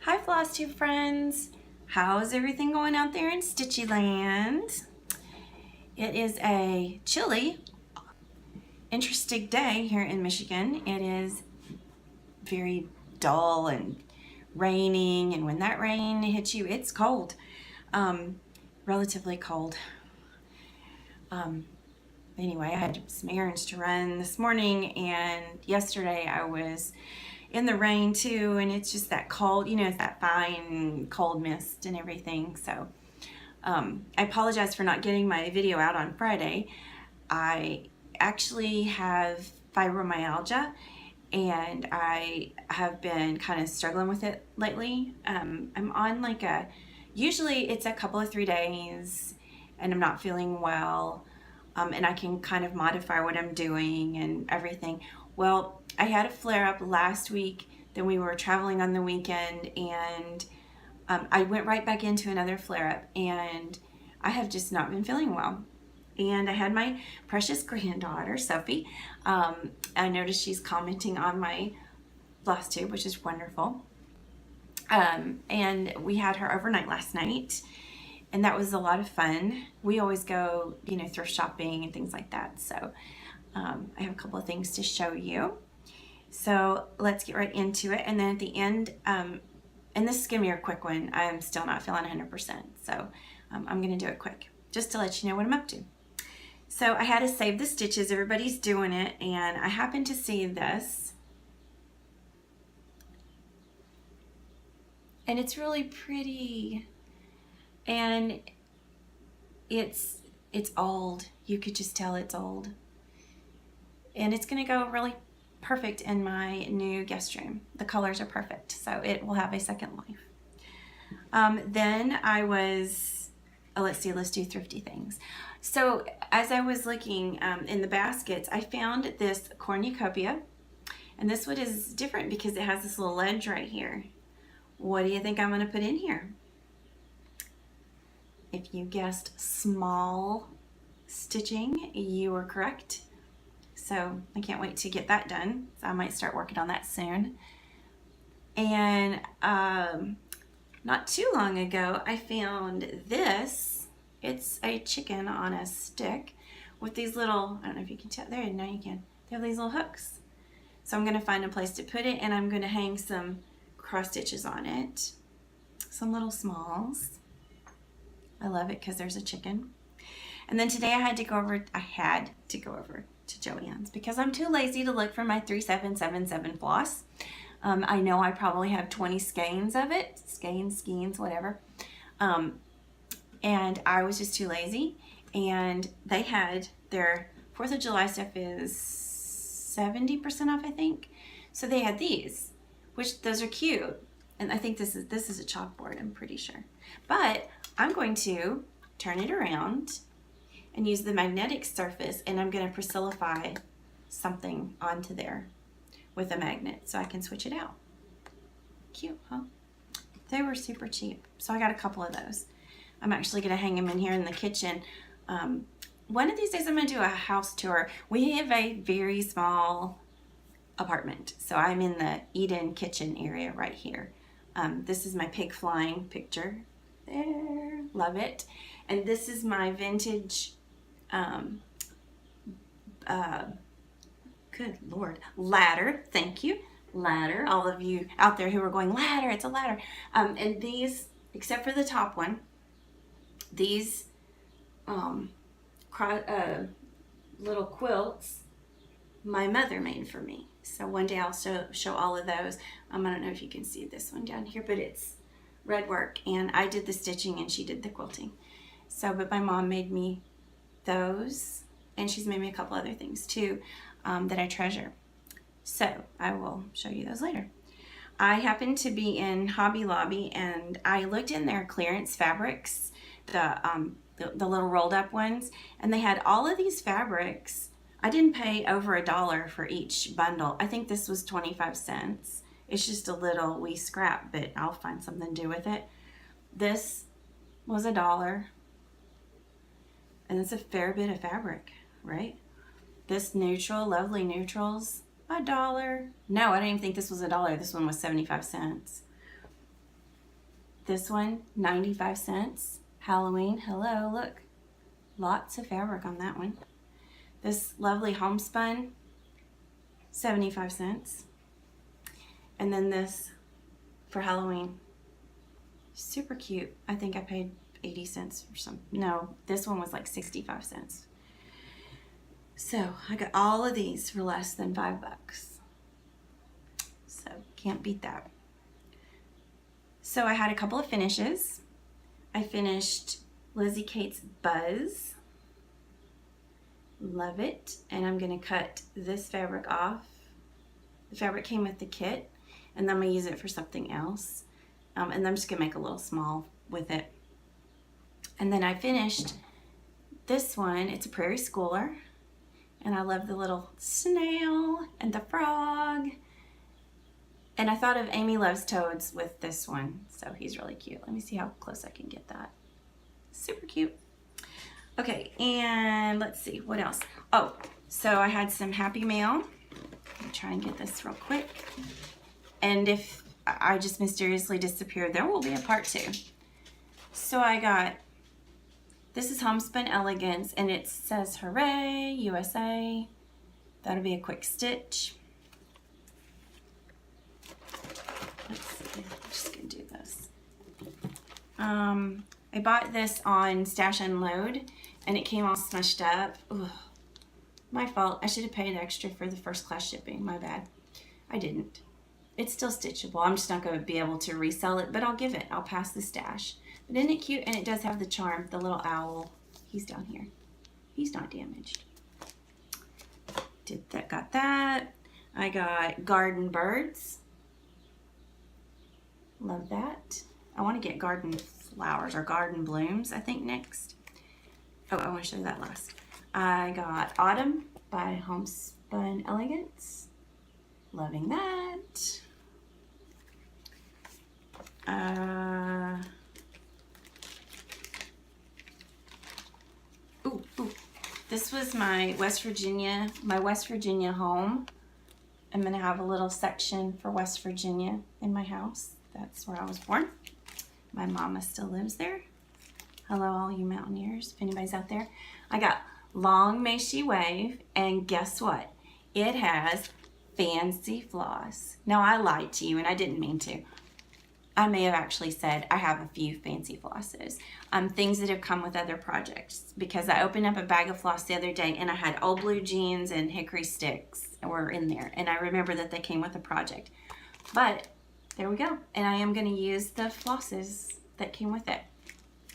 Hi FlossTube friends! How's everything going out there in Stitchy Land? It is a chilly, interesting day here in Michigan. It is very dull and raining, and when that rain hits you, it's cold. Relatively cold. Anyway, I had some errands to run this morning, and yesterday I was in the rain too, and it's just that cold, it's that fine cold mist and everything. So I apologize for not getting my video out on Friday. I actually have fibromyalgia, and I have been kind of struggling with it lately. I'm on usually it's a couple of 3 days and I'm not feeling well. And I can kind of modify what I'm doing and everything. Well, I had a flare-up last week, then we were traveling on the weekend, and I went right back into another flare-up, and I have just not been feeling well. And I had my precious granddaughter, Sophie. I noticed she's commenting on my FlossTube, which is wonderful. And we had her overnight last night, and that was a lot of fun. We always go, thrift shopping and things like that. So I have a couple of things to show you. So let's get right into it. And then at the end, and this is gonna be a quick one. I'm still not feeling 100%. So I'm gonna do it quick, just to let you know what I'm up to. So I had to save the stitches. Everybody's doing it. And I happened to see this. And it's really pretty. And it's old. You could just tell it's old. And it's gonna go really perfect in my new guest room. The colors are perfect, so it will have a second life. Then I was, let's do thrifty things. So as I was looking in the baskets, I found this cornucopia, and this one is different because it has this little ledge right here. What do you think I'm gonna put in here? If you guessed small stitching, you were correct. So I can't wait to get that done. So I might start working on that soon. And not too long ago, I found this. It's a chicken on a stick with these little, I don't know if you can tell, there, now you can. They have these little hooks. So I'm gonna find a place to put it, and I'm gonna hang some cross stitches on it. Some little smalls. I love it because there's a chicken. And then today I had to go over to Joann's because I'm too lazy to look for my 3777 floss. I know I probably have 20 skeins of it, skeins, whatever. And I was just too lazy. And they had their 4th of July stuff is 70% off, I think. So they had these, which those are cute. And I think this is a chalkboard, I'm pretty sure. But I'm going to turn it around and use the magnetic surface, and I'm going to Priscillify something onto there with a magnet so I can switch it out. Cute, huh? They were super cheap, so I got a couple of those. I'm actually going to hang them in here in the kitchen. One of these days I'm going to do a house tour. We have a very small apartment, so I'm in the Eden kitchen area right here. This is my pig flying picture. There, love it. And this is my vintage, good Lord, ladder. Thank you, ladder. All of you out there who are going, ladder, it's a ladder. And these, except for the top one, these little quilts, my mother made for me. So one day I'll show all of those. I don't know if you can see this one down here, but it's red work, and I did the stitching and she did the quilting. So, but my mom made me those, and she's made me a couple other things too that I treasure. So I will show you those later. I happened to be in Hobby Lobby, and I looked in their clearance fabrics, the little rolled up ones, and they had all of these fabrics. I didn't pay over $1 for each bundle. I think this was 25 cents. It's just a little wee scrap, but I'll find something to do with it. This was $1, and it's a fair bit of fabric, right? This neutral, lovely neutrals, $1. No, I didn't even think this was $1. This one was 75 cents. This one, 95 cents. Halloween, hello, look. Lots of fabric on that one. This lovely homespun, 75 cents. And then this for Halloween, super cute. I think I paid 80 cents or something. No, this one was like 65 cents. So I got all of these for less than $5. So can't beat that. So I had a couple of finishes. I finished Lizzie Kate's Buzz. Love it. And I'm gonna cut this fabric off. The fabric came with the kit, and then I'm gonna use it for something else. And I'm just gonna make a little small with it. And then I finished this one. It's a Prairie Schooler. And I love the little snail and the frog. And I thought of Amy Loves Toads with this one. So he's really cute. Let me see how close I can get that. Super cute. Okay, and let's see, what else? Oh, so I had some Happy Mail. Let me try and get this real quick. And if I just mysteriously disappeared, there will be a part 2. So I got, this is Homespun Elegance, and it says Hooray, USA. That'll be a quick stitch. Let's see, I'm just gonna do this. I bought this on Stash Unload, and it came all smushed up. Ugh, my fault. I should have paid extra for the first class shipping. My bad. I didn't. It's still stitchable. I'm just not going to be able to resell it, but I'll give it. I'll pass the stash. But isn't it cute? And it does have the charm. The little owl. He's down here. He's not damaged. Got that. I got Garden Birds. Love that. I want to get Garden Flowers or Garden Blooms, I think, next. Oh, I want to show you that last. I got Autumn by Homespun Elegance. Loving that. This was my West Virginia home. I'm gonna have a little section for West Virginia in my house. That's where I was born. My mama still lives there. Hello, all you mountaineers, if anybody's out there. I got Long May She Wave, and guess what? It has fancy floss. Now, I lied to you, and I didn't mean to. I may have actually said I have a few fancy flosses. Things that have come with other projects, because I opened up a bag of floss the other day, and I had Old Blue Jeans and hickory sticks were in there, and I remember that they came with a project. But there we go, and I am going to use the flosses that came with it.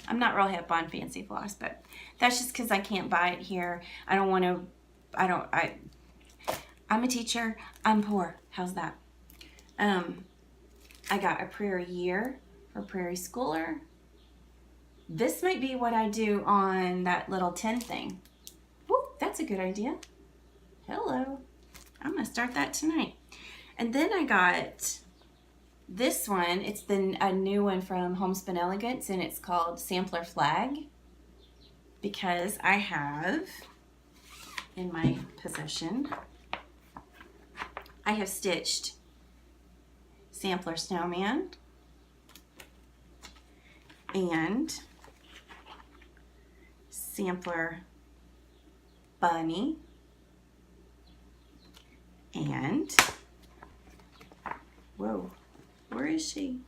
I'm not real hip on fancy floss, but that's just because I can't buy it here. I don't want to, I'm a teacher, I'm poor. How's that? I got a Prairie Year for Prairie Schooler. This might be what I do on that little tin thing. Woo, that's a good idea. Hello. I'm going to start that tonight. And then I got this one. It's a new one from Homespun Elegance, and it's called Sampler Flag, because I have in my possession, I have stitched Sampler Snowman and Sampler Bunny and, whoa, where is she?